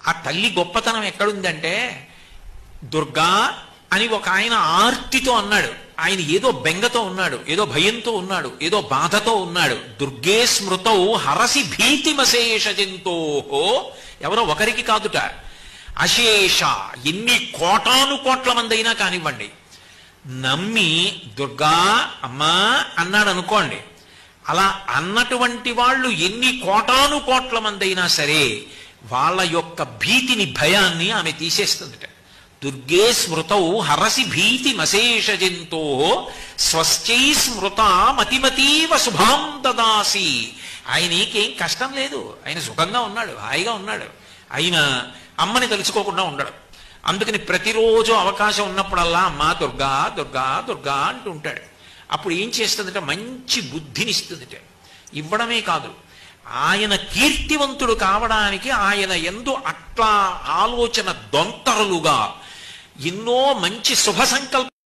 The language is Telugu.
ఆ తల్లి గొప్పతనం ఎక్కడుందంటే, దుర్గా అని ఒక ఆయన ఆర్తితో అన్నాడు. ఆయన ఏదో బెంగతో ఉన్నాడు, ఏదో భయంతో ఉన్నాడు, ఏదో బాధతో ఉన్నాడు. దుర్గే స్మృతౌ హరసి భీతిమశేష జంతోహో. ఎవరో ఒకరికి కాదుట, అశేష ఎన్ని కోటాను కోట్ల మంది అయినా కానివ్వండి, నమ్మి దుర్గా అమ్మా అన్నాడు అనుకోండి, అలా అన్నటువంటి వాళ్ళు ఎన్ని కోటాను కోట్ల మంది అయినా సరే వాళ్ళ యొక్క భీతిని, భయాన్ని ఆమె తీసేస్తుందిట. దుర్గే స్మృతౌ హరసి భీతి మశేష జంతో స్వస్థై స్మృత మతిమతీవ శుభాం దదాసి. ఆయనకేం కష్టం లేదు, ఆయన సుఖంగా ఉన్నాడు, హాయిగా ఉన్నాడు. ఆయన అమ్మని తలుచుకోకుండా ఉండడు. అందుకని ప్రతిరోజు అవకాశం ఉన్నప్పుడల్లా అమ్మా దుర్గా దుర్గా దుర్గా అంటూ ఉంటాడు. అప్పుడు ఏం చేస్తుందంటే మంచి బుద్ధినిస్తుందిట. ఇవ్వడమే కాదు, ఆయన కీర్తివంతుడు కావడానికి ఆయన యందు అట్లా ఆలోచన దొంతరలుగా ఎన్నో మంచి శుభ సంకల్ప